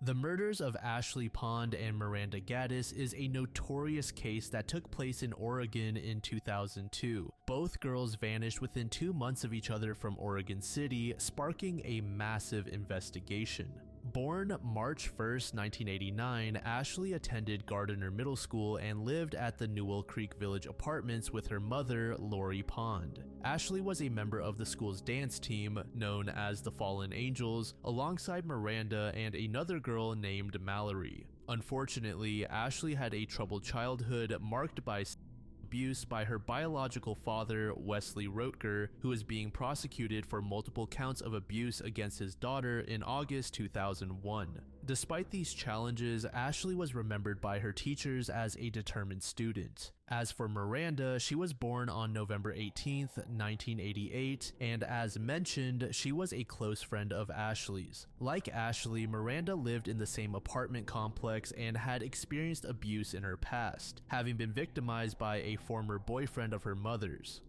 The murders of Ashley Pond and Miranda Gaddis is a notorious case that took place in Oregon in 2002. Both girls vanished within 2 months of each other from Oregon City, sparking a massive investigation. Born March 1st, 1989, Ashley attended Gardiner Middle School and lived at the Newell Creek Village Apartments with her mother, Lori Pond. Ashley was a member of the school's dance team, known as the Fallen Angels, alongside Miranda and another girl named Mallory. Unfortunately, Ashley had a troubled childhood marked by abuse by her biological father, Wesley Rotker, who is being prosecuted for multiple counts of abuse against his daughter in August 2001. Despite these challenges, Ashley was remembered by her teachers as a determined student. As for Miranda, she was born on November 18, 1988, and as mentioned, she was a close friend of Ashley's. Like Ashley, Miranda lived in the same apartment complex and had experienced abuse in her past, having been victimized by a former boyfriend of her mother's.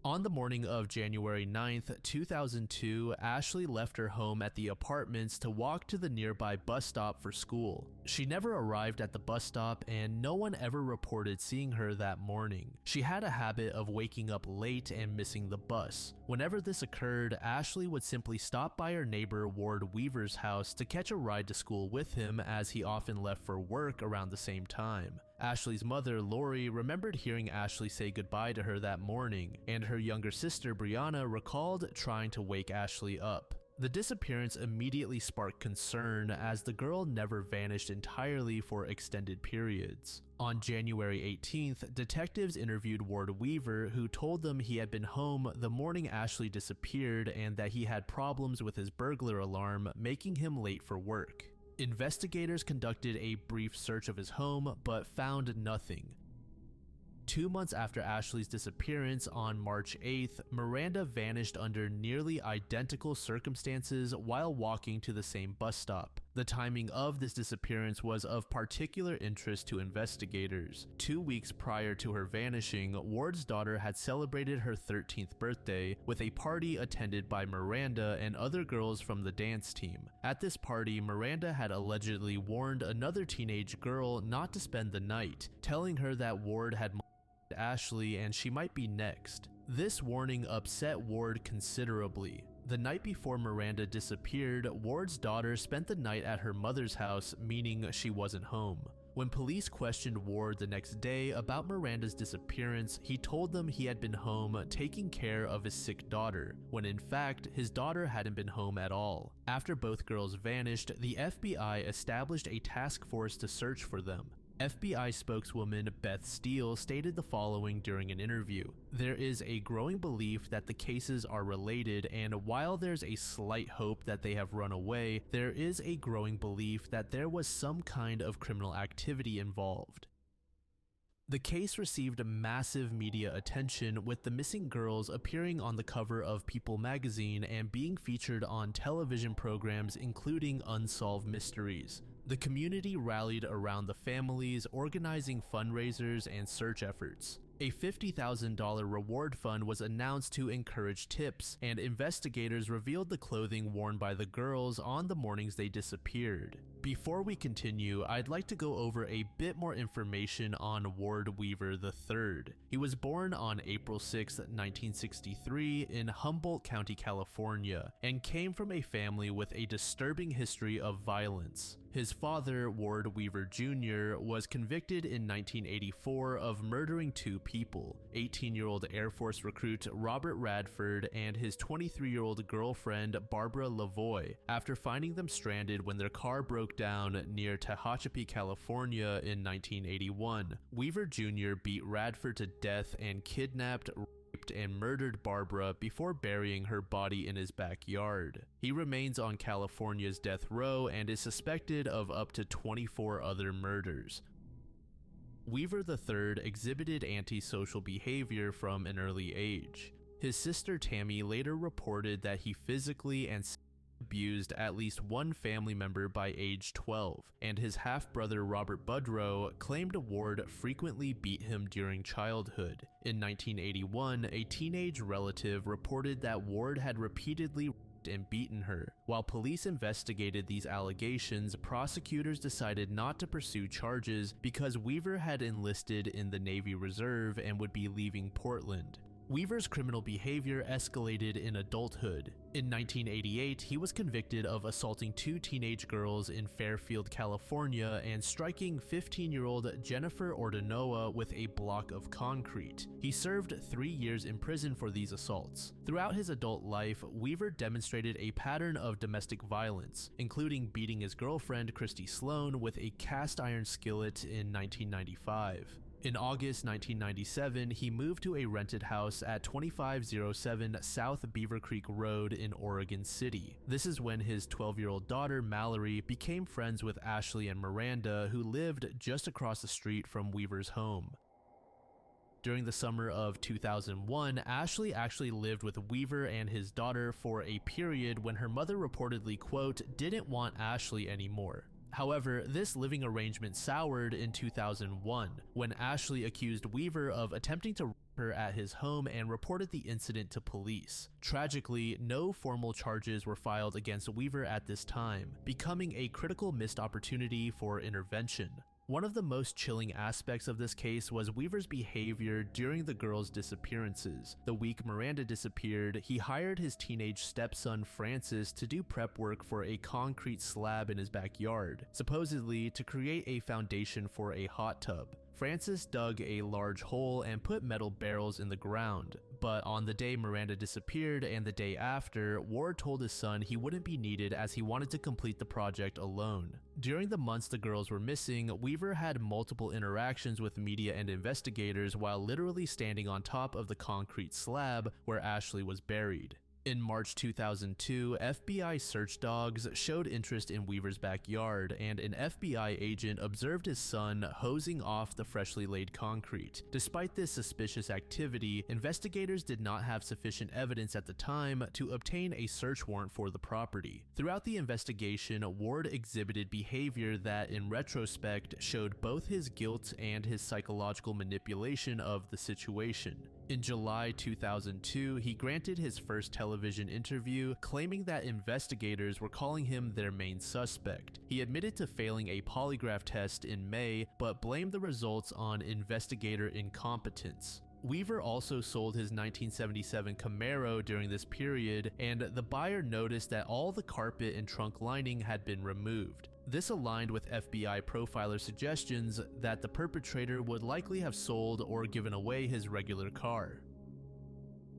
On the morning of January 9th, 2002, Ashley left her home at the apartments to walk to the nearby bus stop for school. She never arrived at the bus stop and no one ever reported seeing her that morning. She had a habit of waking up late and missing the bus. Whenever this occurred, Ashley would simply stop by her neighbor Ward Weaver's house to catch a ride to school with him, as he often left for work around the same time. Ashley's mother, Lori, remembered hearing Ashley say goodbye to her that morning, and her younger sister, Brianna, recalled trying to wake Ashley up. The disappearance immediately sparked concern, as the girl never vanished entirely for extended periods. On January 18th, detectives interviewed Ward Weaver, who told them he had been home the morning Ashley disappeared and that he had problems with his burglar alarm, making him late for work. Investigators conducted a brief search of his home, but found nothing. 2 months after Ashley's disappearance, on March 8th, Miranda vanished under nearly identical circumstances while walking to the same bus stop. The timing of this disappearance was of particular interest to investigators. 2 weeks prior to her vanishing, Ward's daughter had celebrated her 13th birthday with a party attended by Miranda and other girls from the dance team. At this party, Miranda had allegedly warned another teenage girl not to spend the night, telling her that Ward had Ashley and she might be next. This warning upset Ward considerably. The night before Miranda disappeared, Ward's daughter spent the night at her mother's house, meaning she wasn't home. When police questioned Ward the next day about Miranda's disappearance, he told them he had been home taking care of his sick daughter, when in fact, his daughter hadn't been home at all. After both girls vanished, the FBI established a task force to search for them. FBI spokeswoman Beth Steele stated the following during an interview: "There is a growing belief that the cases are related, and while there's a slight hope that they have run away, there is a growing belief that there was some kind of criminal activity involved." The case received massive media attention, with the missing girls appearing on the cover of People magazine and being featured on television programs including Unsolved Mysteries. The community rallied around the families, organizing fundraisers and search efforts. A $50,000 reward fund was announced to encourage tips, and investigators revealed the clothing worn by the girls on the mornings they disappeared. Before we continue, I'd like to go over a bit more information on Ward Weaver III. He was born on April 6, 1963 in Humboldt County, California, and came from a family with a disturbing history of violence. His father, Ward Weaver Jr., was convicted in 1984 of murdering 2 people, 18-year-old Air Force recruit Robert Radford and his 23-year-old girlfriend Barbara Lavoie, after finding them stranded when their car broke down near Tehachapi, California in 1981. Weaver Jr. beat Radford to death and kidnapped, raped, and murdered Barbara before burying her body in his backyard. He remains on California's death row and is suspected of up to 24 other murders. Weaver III exhibited antisocial behavior from an early age. His sister Tammy later reported that he physically and abused at least one family member by age 12, and his half-brother Robert Budrow claimed Ward frequently beat him during childhood. In 1981, a teenage relative reported that Ward had repeatedly raped and beaten her. While police investigated these allegations, prosecutors decided not to pursue charges because Weaver had enlisted in the Navy Reserve and would be leaving Portland. Weaver's criminal behavior escalated in adulthood. In 1988, he was convicted of assaulting 2 teenage girls in Fairfield, California, and striking 15-year-old Jennifer Ordinoa with a block of concrete. He served 3 years in prison for these assaults. Throughout his adult life, Weaver demonstrated a pattern of domestic violence, including beating his girlfriend, Christy Sloan, with a cast iron skillet in 1995. In August 1997, he moved to a rented house at 2507 South Beaver Creek Road in Oregon City. This is when his 12-year-old daughter, Mallory, became friends with Ashley and Miranda, who lived just across the street from Weaver's home. During the summer of 2001, Ashley actually lived with Weaver and his daughter for a period when her mother reportedly, quote, didn't want Ashley anymore. However, this living arrangement soured in 2001 when Ashley accused Weaver of attempting to rape her at his home and reported the incident to police. Tragically, no formal charges were filed against Weaver at this time, becoming a critical missed opportunity for intervention. One of the most chilling aspects of this case was Weaver's behavior during the girls' disappearances. The week Miranda disappeared, he hired his teenage stepson Francis to do prep work for a concrete slab in his backyard, supposedly to create a foundation for a hot tub. Francis dug a large hole and put metal barrels in the ground, but on the day Miranda disappeared and the day after, Ward told his son he wouldn't be needed as he wanted to complete the project alone. During the months the girls were missing, Weaver had multiple interactions with media and investigators while literally standing on top of the concrete slab where Ashley was buried. In March 2002, FBI search dogs showed interest in Weaver's backyard, and an FBI agent observed his son hosing off the freshly laid concrete. Despite this suspicious activity, investigators did not have sufficient evidence at the time to obtain a search warrant for the property. Throughout the investigation, Ward exhibited behavior that, in retrospect, showed both his guilt and his psychological manipulation of the situation. In July 2002, he granted his first television interview, claiming that investigators were calling him their main suspect. He admitted to failing a polygraph test in May, but blamed the results on investigator incompetence. Weaver also sold his 1977 Camaro during this period, and the buyer noticed that all the carpet and trunk lining had been removed. This aligned with FBI profiler suggestions that the perpetrator would likely have sold or given away his regular car.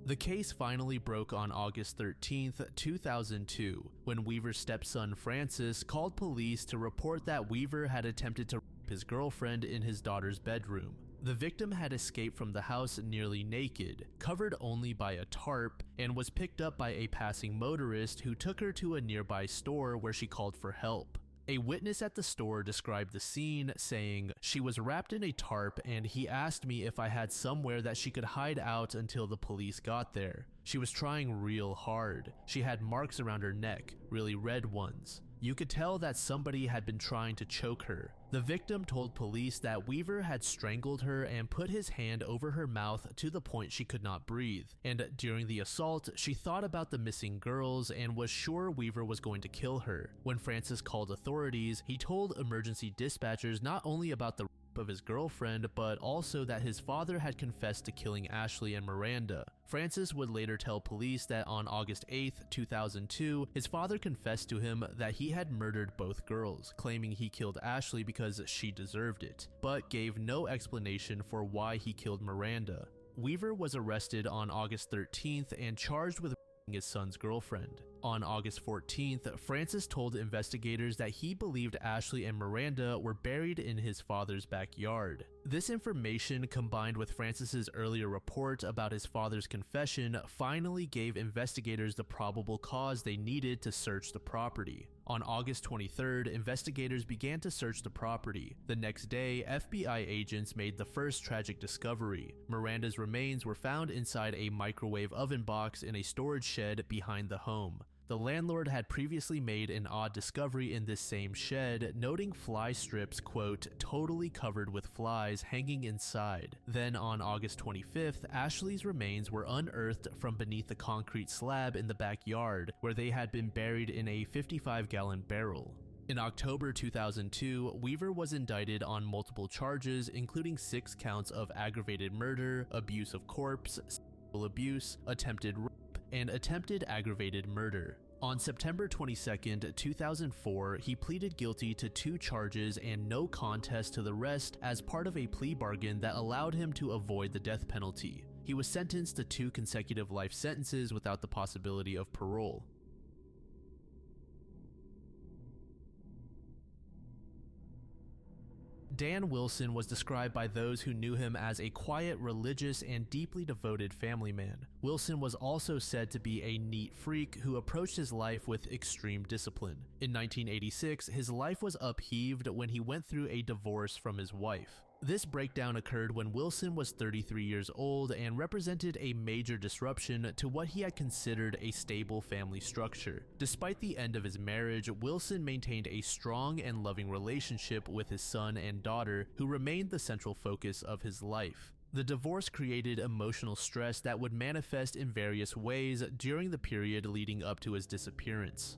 The case finally broke on August 13, 2002, when Weaver's stepson Francis called police to report that Weaver had attempted to rape his girlfriend in his daughter's bedroom. The victim had escaped from the house nearly naked, covered only by a tarp, and was picked up by a passing motorist who took her to a nearby store where she called for help. A witness at the store described the scene, saying, "She was wrapped in a tarp and he asked me if I had somewhere that she could hide out until the police got there. She was trying real hard. She had marks around her neck, really red ones. You could tell that somebody had been trying to choke her." The victim told police that Weaver had strangled her and put his hand over her mouth to the point she could not breathe. And during the assault, she thought about the missing girls and was sure Weaver was going to kill her. When Francis called authorities, he told emergency dispatchers not only about the rape of his girlfriend, but also that his father had confessed to killing Ashley and Miranda. Francis would later tell police that on August 8, 2002, his father confessed to him that he had murdered both girls, claiming he killed Ashley because she deserved it, but gave no explanation for why he killed Miranda. Weaver was arrested on August 13th and charged with raping his son's girlfriend. On August 14th, Francis told investigators that he believed Ashley and Miranda were buried in his father's backyard. This information, combined with Francis's earlier report about his father's confession, finally gave investigators the probable cause they needed to search the property. On August 23rd, investigators began to search the property. The next day, FBI agents made the first tragic discovery. Miranda's remains were found inside a microwave oven box in a storage shed behind the home. The landlord had previously made an odd discovery in this same shed, noting fly strips, quote, totally covered with flies hanging inside. Then on August 25th, Ashley's remains were unearthed from beneath the concrete slab in the backyard, where they had been buried in a 55-gallon barrel. In October 2002, Weaver was indicted on multiple charges, including 6 counts of aggravated murder, abuse of corpse, sexual abuse, attempted rape, and attempted aggravated murder. On September 22, 2004, he pleaded guilty to 2 charges and no contest to the rest as part of a plea bargain that allowed him to avoid the death penalty. He was sentenced to 2 consecutive life sentences without the possibility of parole. Dan Wilson was described by those who knew him as a quiet, religious, and deeply devoted family man. Wilson was also said to be a neat freak who approached his life with extreme discipline. In 1986, his life was upheaved when he went through a divorce from his wife. This breakdown occurred when Wilson was 33 years old and represented a major disruption to what he had considered a stable family structure. Despite the end of his marriage, Wilson maintained a strong and loving relationship with his son and daughter, who remained the central focus of his life. The divorce created emotional stress that would manifest in various ways during the period leading up to his disappearance.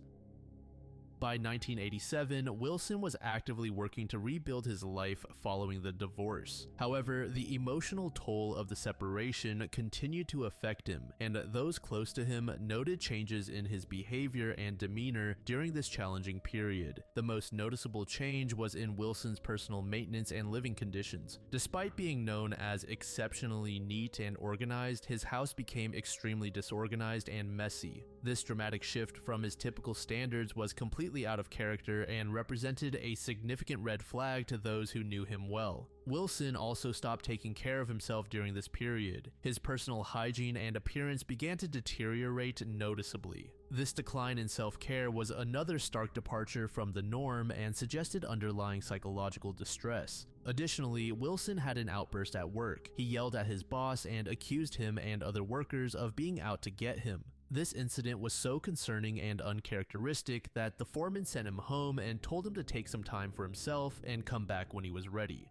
By 1987, Wilson was actively working to rebuild his life following the divorce. However, the emotional toll of the separation continued to affect him, and those close to him noted changes in his behavior and demeanor during this challenging period. The most noticeable change was in Wilson's personal maintenance and living conditions. Despite being known as exceptionally neat and organized, his house became extremely disorganized and messy. This dramatic shift from his typical standards was completely out of character and represented a significant red flag to those who knew him well. Wilson also stopped taking care of himself during this period. His personal hygiene and appearance began to deteriorate noticeably. This decline in self-care was another stark departure from the norm and suggested underlying psychological distress. Additionally, Wilson had an outburst at work. He yelled at his boss and accused him and other workers of being out to get him. This incident was so concerning and uncharacteristic that the foreman sent him home and told him to take some time for himself and come back when he was ready.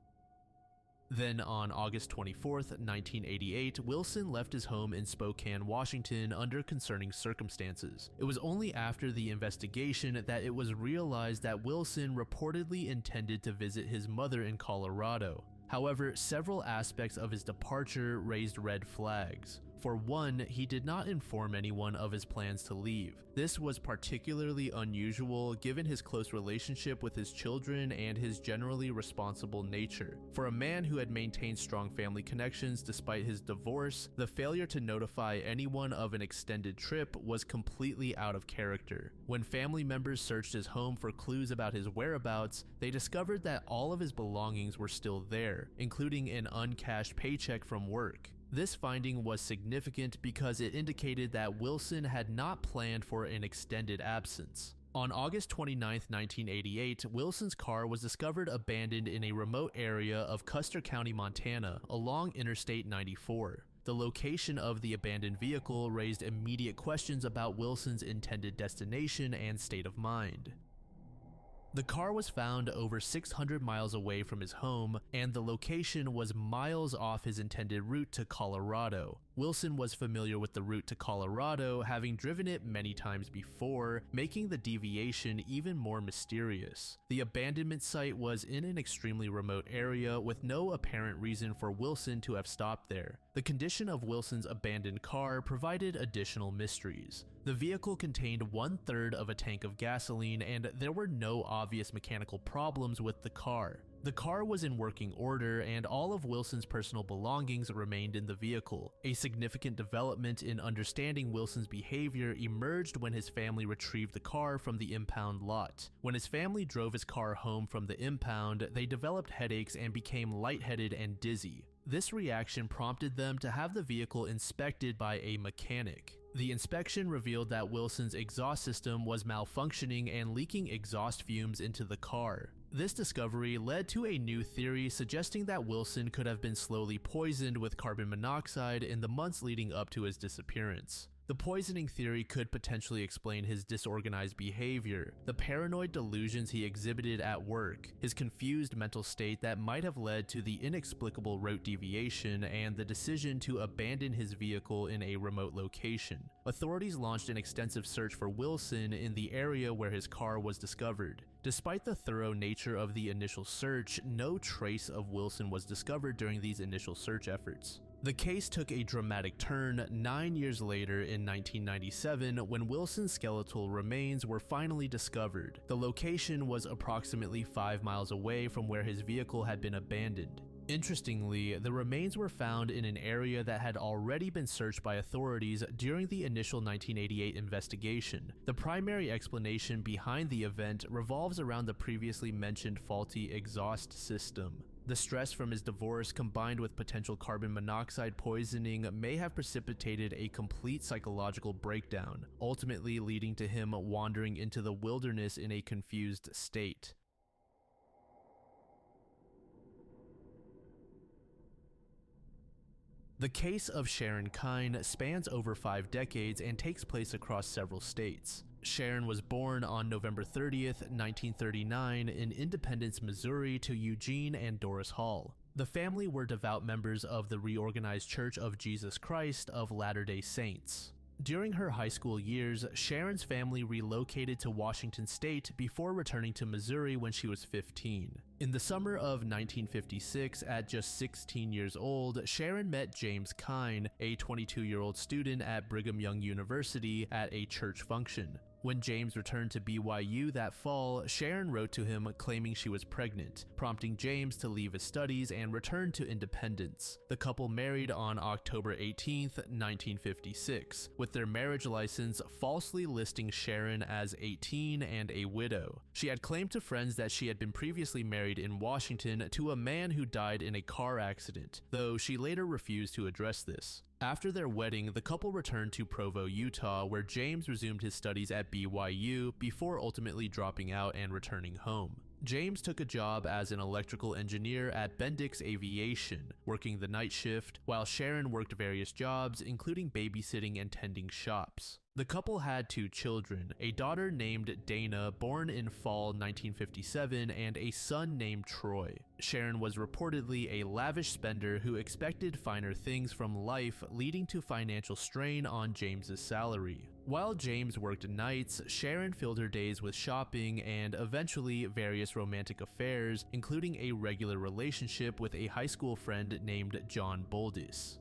Then on August 24, 1988, Wilson left his home in Spokane, Washington under concerning circumstances. It was only after the investigation that it was realized that Wilson reportedly intended to visit his mother in Colorado. However, several aspects of his departure raised red flags. For one, he did not inform anyone of his plans to leave. This was particularly unusual given his close relationship with his children and his generally responsible nature. For a man who had maintained strong family connections despite his divorce, the failure to notify anyone of an extended trip was completely out of character. When family members searched his home for clues about his whereabouts, they discovered that all of his belongings were still there, including an uncashed paycheck from work. This finding was significant because it indicated that Wilson had not planned for an extended absence. On August 29, 1988, Wilson's car was discovered abandoned in a remote area of Custer County, Montana, along Interstate 94. The location of the abandoned vehicle raised immediate questions about Wilson's intended destination and state of mind. The car was found over 600 miles away from his home, and the location was miles off his intended route to Colorado. Wilson was familiar with the route to Colorado, having driven it many times before, making the deviation even more mysterious. The abandonment site was in an extremely remote area with no apparent reason for Wilson to have stopped there. The condition of Wilson's abandoned car provided additional mysteries. The vehicle contained 1/3 of a tank of gasoline, and there were no obvious mechanical problems with the car. The car was in working order, and all of Wilson's personal belongings remained in the vehicle. A significant development in understanding Wilson's behavior emerged when his family retrieved the car from the impound lot. When his family drove his car home from the impound, they developed headaches and became lightheaded and dizzy. This reaction prompted them to have the vehicle inspected by a mechanic. The inspection revealed that Wilson's exhaust system was malfunctioning and leaking exhaust fumes into the car. This discovery led to a new theory suggesting that Wilson could have been slowly poisoned with carbon monoxide in the months leading up to his disappearance. The poisoning theory could potentially explain his disorganized behavior, the paranoid delusions he exhibited at work, his confused mental state that might have led to the inexplicable route deviation, and the decision to abandon his vehicle in a remote location. Authorities launched an extensive search for Wilson in the area where his car was discovered. Despite the thorough nature of the initial search, no trace of Wilson was discovered during these initial search efforts. The case took a dramatic turn 9 years later in 1997 when Wilson's skeletal remains were finally discovered. The location was approximately 5 miles away from where his vehicle had been abandoned. Interestingly, the remains were found in an area that had already been searched by authorities during the initial 1988 investigation. The primary explanation behind the event revolves around the previously mentioned faulty exhaust system. The stress from his divorce combined with potential carbon monoxide poisoning may have precipitated a complete psychological breakdown, ultimately leading to him wandering into the wilderness in a confused state. The case of Sharon Kinne spans over 5 decades and takes place across several states. Sharon was born on November 30th, 1939 in Independence, Missouri to Eugene and Doris Hall. The family were devout members of the Reorganized Church of Jesus Christ of Latter-day Saints. During her high school years, Sharon's family relocated to Washington State before returning to Missouri when she was 15. In the summer of 1956, at just 16 years old, Sharon met James Kinne, a 22-year-old student at Brigham Young University, at a church function. When James returned to BYU that fall, Sharon wrote to him claiming she was pregnant, prompting James to leave his studies and return to Independence. The couple married on October 18, 1956, with their marriage license falsely listing Sharon as 18 and a widow. She had claimed to friends that she had been previously married in Washington to a man who died in a car accident, though she later refused to address this. After their wedding, the couple returned to Provo, Utah, where James resumed his studies at BYU before ultimately dropping out and returning home. James took a job as an electrical engineer at Bendix Aviation, working the night shift, while Sharon worked various jobs, including babysitting and tending shops. The couple had 2 children, a daughter named Dana, born in fall 1957, and a son named Troy. Sharon was reportedly a lavish spender who expected finer things from life, leading to financial strain on James's salary. While James worked nights, Sharon filled her days with shopping and eventually various romantic affairs, including a regular relationship with a high school friend named John Boldis.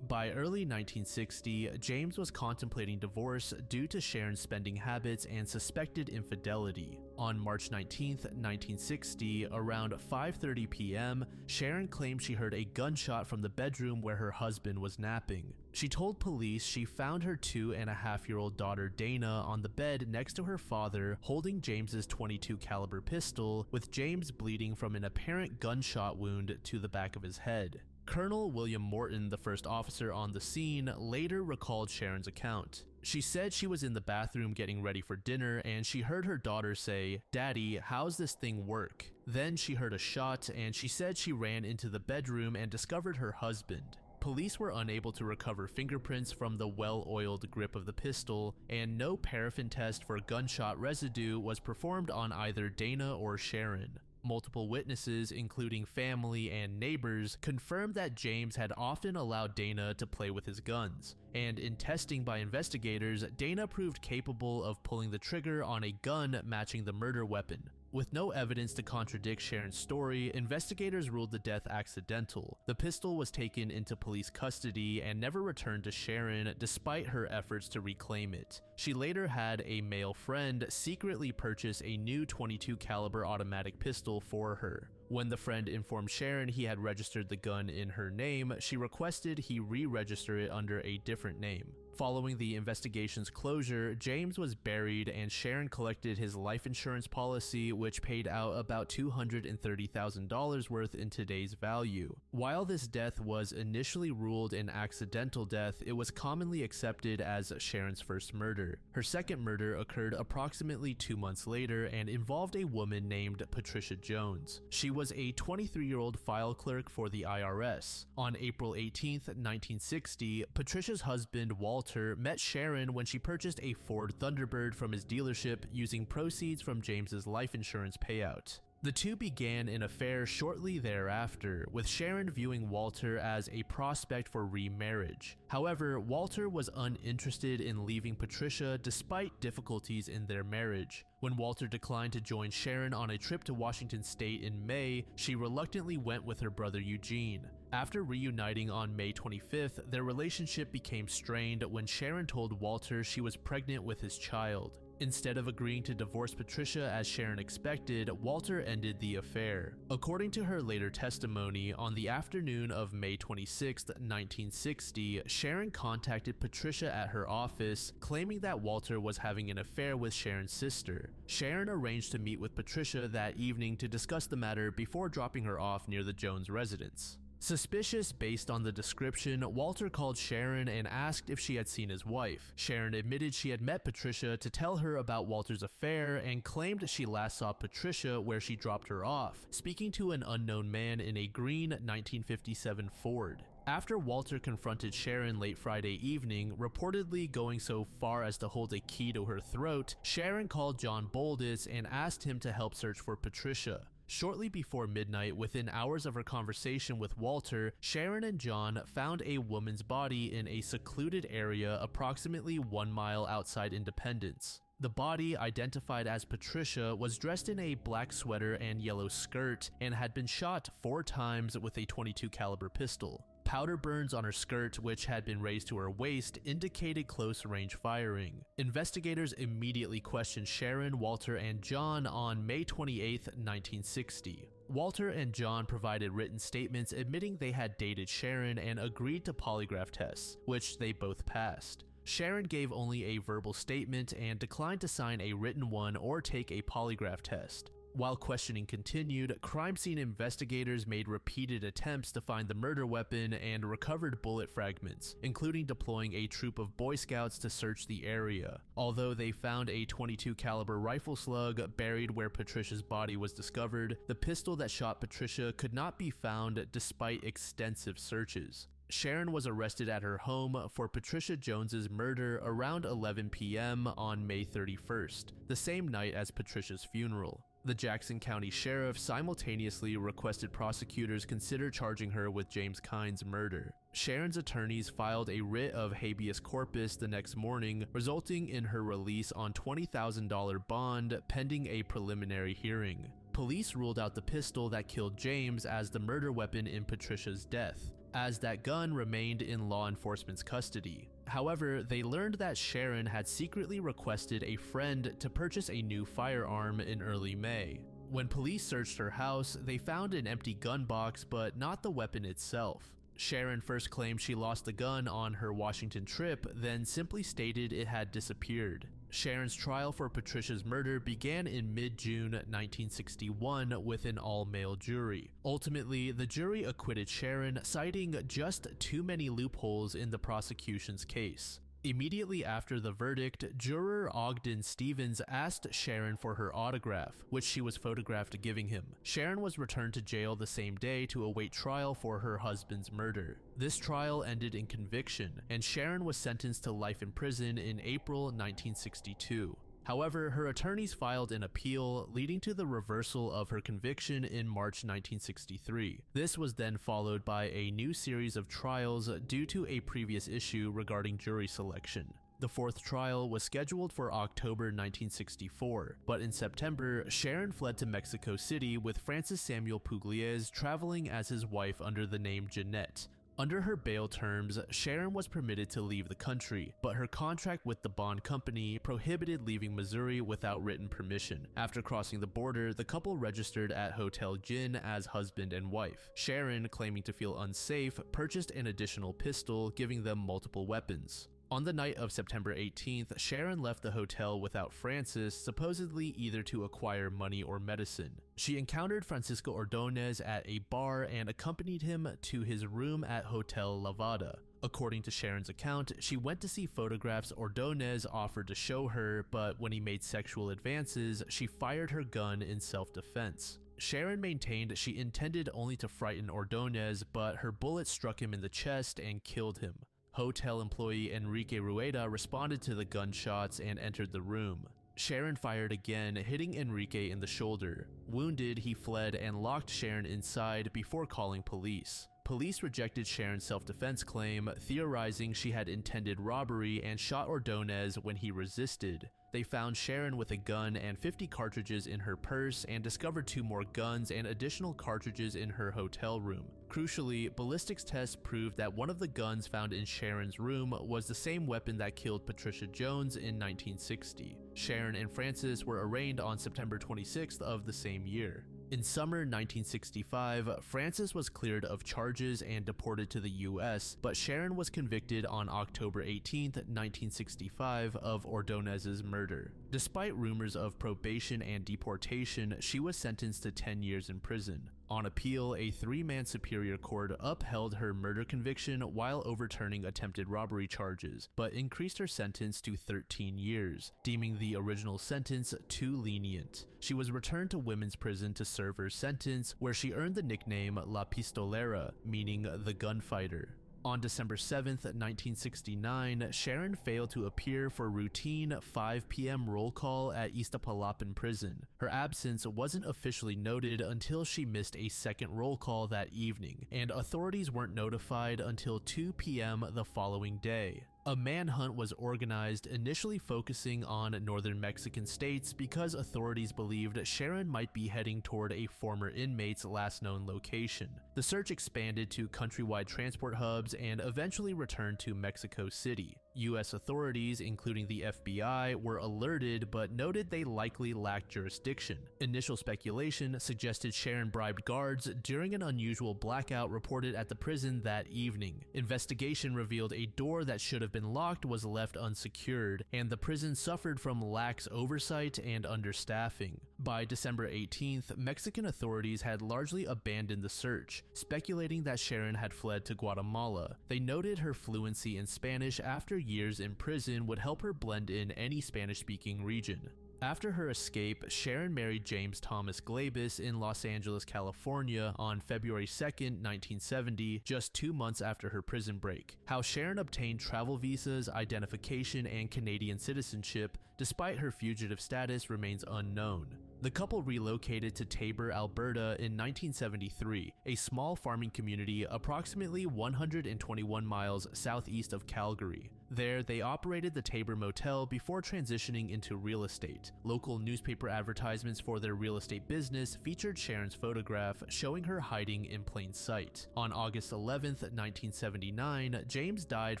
By early 1960, James was contemplating divorce due to Sharon's spending habits and suspected infidelity. On March 19, 1960, around 5:30 p.m., Sharon claimed she heard a gunshot from the bedroom where her husband was napping. She told police she found her 2.5-year-old daughter Dana on the bed next to her father holding James's .22 caliber pistol, with James bleeding from an apparent gunshot wound to the back of his head. Colonel William Morton, the first officer on the scene, later recalled Sharon's account. She said she was in the bathroom getting ready for dinner and she heard her daughter say, "Daddy, how's this thing work?" Then she heard a shot and she said she ran into the bedroom and discovered her husband. Police were unable to recover fingerprints from the well-oiled grip of the pistol, and no paraffin test for gunshot residue was performed on either Dana or Sharon. Multiple witnesses, including family and neighbors, confirmed that James had often allowed Dana to play with his guns, and in testing by investigators, Dana proved capable of pulling the trigger on a gun matching the murder weapon. With no evidence to contradict Sharon's story, investigators ruled the death accidental. The pistol was taken into police custody and never returned to Sharon despite her efforts to reclaim it. She later had a male friend secretly purchase a new .22 caliber automatic pistol for her. When the friend informed Sharon he had registered the gun in her name, she requested he re-register it under a different name. Following the investigation's closure, James was buried and Sharon collected his life insurance policy, which paid out about $230,000 worth in today's value. While this death was initially ruled an accidental death, it was commonly accepted as Sharon's first murder. Her second murder occurred approximately 2 months later and involved a woman named Patricia Jones. She was a 23-year-old file clerk for the IRS. On April 18, 1960, Patricia's husband, Walter, Walter met Sharon when she purchased a Ford Thunderbird from his dealership using proceeds from James's life insurance payout. The two began an affair shortly thereafter, with Sharon viewing Walter as a prospect for remarriage. However, Walter was uninterested in leaving Patricia despite difficulties in their marriage. When Walter declined to join Sharon on a trip to Washington State in May, she reluctantly went with her brother Eugene. After reuniting on May 25th, their relationship became strained when Sharon told Walter she was pregnant with his child. Instead of agreeing to divorce Patricia as Sharon expected, Walter ended the affair. According to her later testimony, on the afternoon of May 26, 1960, Sharon contacted Patricia at her office, claiming that Walter was having an affair with Sharon's sister. Sharon arranged to meet with Patricia that evening to discuss the matter before dropping her off near the Jones residence. Suspicious based on the description, Walter called Sharon and asked if she had seen his wife. Sharon admitted she had met Patricia to tell her about Walter's affair and claimed she last saw Patricia where she dropped her off, speaking to an unknown man in a green 1957 Ford. After Walter confronted Sharon late Friday evening, reportedly going so far as to hold a key to her throat, Sharon called John Boldis and asked him to help search for Patricia. Shortly before midnight, within hours of her conversation with Walter, Sharon and John found a woman's body in a secluded area approximately 1 mile outside Independence. The body, identified as Patricia, was dressed in a black sweater and yellow skirt and had been shot 4 times with a .22 caliber pistol. Powder burns on her skirt, which had been raised to her waist, indicated close-range firing. Investigators immediately questioned Sharon, Walter, and John on May 28, 1960. Walter and John provided written statements admitting they had dated Sharon and agreed to polygraph tests, which they both passed. Sharon gave only a verbal statement and declined to sign a written one or take a polygraph test. While questioning continued, crime scene investigators made repeated attempts to find the murder weapon and recovered bullet fragments, including deploying a troop of Boy Scouts to search the area. Although they found a .22 caliber rifle slug buried where Patricia's body was discovered, the pistol that shot Patricia could not be found despite extensive searches. Sharon was arrested at her home for Patricia Jones's murder around 11 p.m. on May 31st, the same night as Patricia's funeral. The Jackson County Sheriff simultaneously requested prosecutors consider charging her with James Kine's murder. Sharon's attorneys filed a writ of habeas corpus the next morning, resulting in her release on $20,000 bond pending a preliminary hearing. Police ruled out the pistol that killed James as the murder weapon in Patricia's death, as that gun remained in law enforcement's custody. However, they learned that Sharon had secretly requested a friend to purchase a new firearm in early May. When police searched her house, they found an empty gun box, but not the weapon itself. Sharon first claimed she lost the gun on her Washington trip, then simply stated it had disappeared. Sharon's trial for Patricia's murder began in mid-June 1961 with an all-male jury. Ultimately, the jury acquitted Sharon, citing just too many loopholes in the prosecution's case. Immediately after the verdict, juror Ogden Stevens asked Sharon for her autograph, which she was photographed giving him. Sharon was returned to jail the same day to await trial for her husband's murder. This trial ended in conviction, and Sharon was sentenced to life in prison in April 1962. However, her attorneys filed an appeal, leading to the reversal of her conviction in March 1963. This was then followed by a new series of trials due to a previous issue regarding jury selection. The 4th trial was scheduled for October 1964, but in September, Sharon fled to Mexico City with Francis Samuel Pugliese traveling as his wife under the name Jeanette. Under her bail terms, Sharon was permitted to leave the country, but her contract with the bond company prohibited leaving Missouri without written permission. After crossing the border, the couple registered at Hotel Gin as husband and wife. Sharon, claiming to feel unsafe, purchased an additional pistol, giving them multiple weapons. On the night of September 18th, Sharon left the hotel without Francis, supposedly either to acquire money or medicine. She encountered Francisco Ordonez at a bar and accompanied him to his room at Hotel Lavada. According to Sharon's account, she went to see photographs Ordonez offered to show her, but when he made sexual advances, she fired her gun in self-defense. Sharon maintained she intended only to frighten Ordonez, but her bullet struck him in the chest and killed him. Hotel employee Enrique Rueda responded to the gunshots and entered the room. Sharon fired again, hitting Enrique in the shoulder. Wounded, he fled and locked Sharon inside before calling police. Police rejected Sharon's self-defense claim, theorizing she had intended robbery and shot Ordonez when he resisted. They found Sharon with a gun and 50 cartridges in her purse and discovered 2 more guns and additional cartridges in her hotel room. Crucially, ballistics tests proved that one of the guns found in Sharon's room was the same weapon that killed Patricia Jones in 1960. Sharon and Francis were arraigned on September 26th of the same year. In summer 1965, Francis was cleared of charges and deported to the US, but Sharon was convicted on October 18, 1965 of Ordonez's murder. Despite rumors of probation and deportation, she was sentenced to 10 years in prison. On appeal, a 3-man superior court upheld her murder conviction while overturning attempted robbery charges, but increased her sentence to 13 years, deeming the original sentence too lenient. She was returned to women's prison to serve her sentence, where she earned the nickname La Pistolera, meaning the gunfighter. On December 7, 1969, Sharon failed to appear for routine 5 p.m. roll call at Iztapalapan prison. Her absence wasn't officially noted until she missed a second roll call that evening, and authorities weren't notified until 2 p.m. the following day. A manhunt was organized, initially focusing on northern Mexican states because authorities believed Sharon might be heading toward a former inmate's last known location. The search expanded to countrywide transport hubs and eventually returned to Mexico City. U.S. authorities, including the FBI, were alerted but noted they likely lacked jurisdiction. Initial speculation suggested Sharon bribed guards during an unusual blackout reported at the prison that evening. Investigation revealed a door that should have been locked was left unsecured, and the prison suffered from lax oversight and understaffing. By December 18th, Mexican authorities had largely abandoned the search, speculating that Sharon had fled to Guatemala. They noted her fluency in Spanish after years in prison would help her blend in any Spanish-speaking region. After her escape, Sharon married James Thomas Glabus in Los Angeles, California on February 2, 1970, just 2 months after her prison break. How Sharon obtained travel visas, identification, and Canadian citizenship despite her fugitive status remains unknown. The couple relocated to Taber, Alberta in 1973, a small farming community approximately 121 miles southeast of Calgary. There, they operated the Taber Motel before transitioning into real estate. Local newspaper advertisements for their real estate business featured Sharon's photograph, showing her hiding in plain sight. On August 11, 1979, James died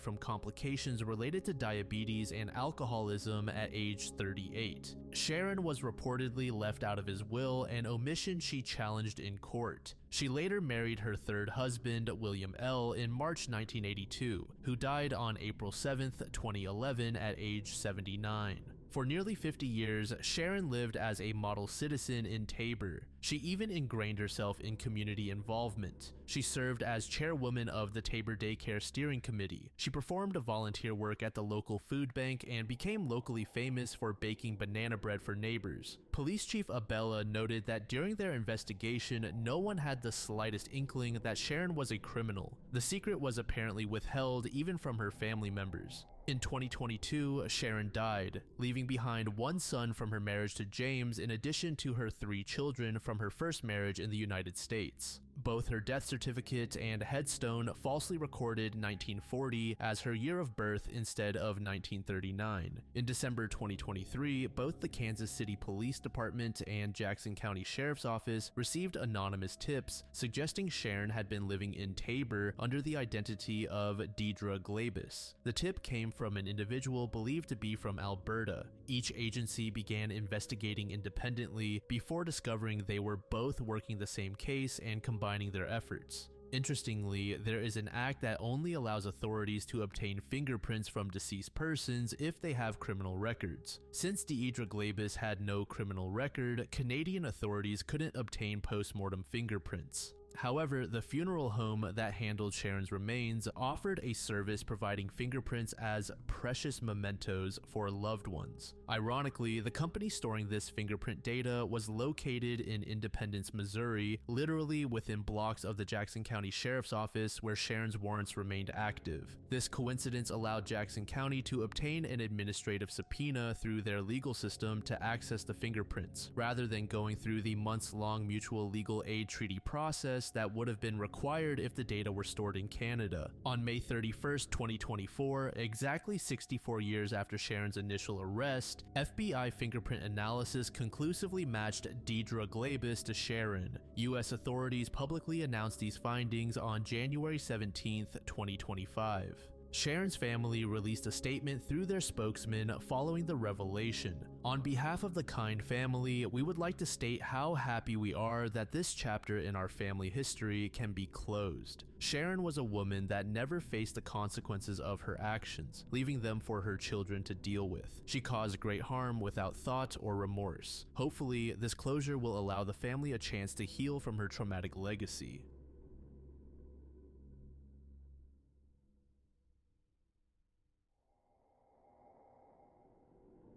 from complications related to diabetes and alcoholism at age 38. Sharon was reportedly left out of his will, an omission she challenged in court. She later married her third husband, William L., in March 1982, who died on April 7, 2011 at age 79. For nearly 50 years, Sharon lived as a model citizen in Taber. She even ingrained herself in community involvement. She served as chairwoman of the Taber Daycare Steering Committee. She performed volunteer work at the local food bank and became locally famous for baking banana bread for neighbors. Police Chief Abella noted that during their investigation, no one had the slightest inkling that Sharon was a criminal. The secret was apparently withheld even from her family members. In 2022, Sharon died, leaving behind one son from her marriage to James in addition to her 3 children from her first marriage in the United States. Both her death certificate and headstone falsely recorded 1940 as her year of birth instead of 1939. In December 2023, both the Kansas City Police Department and Jackson County Sheriff's Office received anonymous tips suggesting Sharon had been living in Taber under the identity of Deidre Glabus. The tip came from an individual believed to be from Alberta. Each agency began investigating independently before discovering they were both working the same case and combining their efforts. Interestingly, there is an act that only allows authorities to obtain fingerprints from deceased persons if they have criminal records. Since Deidre Glabus had no criminal record, Canadian authorities couldn't obtain post-mortem fingerprints. However, the funeral home that handled Sharon's remains offered a service providing fingerprints as precious mementos for loved ones. Ironically, the company storing this fingerprint data was located in Independence, Missouri, literally within blocks of the Jackson County Sheriff's Office where Sharon's warrants remained active. This coincidence allowed Jackson County to obtain an administrative subpoena through their legal system to access the fingerprints, rather than going through the months-long mutual legal aid treaty process that would have been required if the data were stored in Canada. On May 31st, 2024, exactly 64 years after Sharon's initial arrest, FBI fingerprint analysis conclusively matched Deidre Glabus to Sharon. U.S. authorities publicly announced these findings on January 17th, 2025. Sharon's family released a statement through their spokesman following the revelation. On behalf of the Kinne family, we would like to state how happy we are that this chapter in our family history can be closed. Sharon was a woman that never faced the consequences of her actions, leaving them for her children to deal with. She caused great harm without thought or remorse. Hopefully, this closure will allow the family a chance to heal from her traumatic legacy.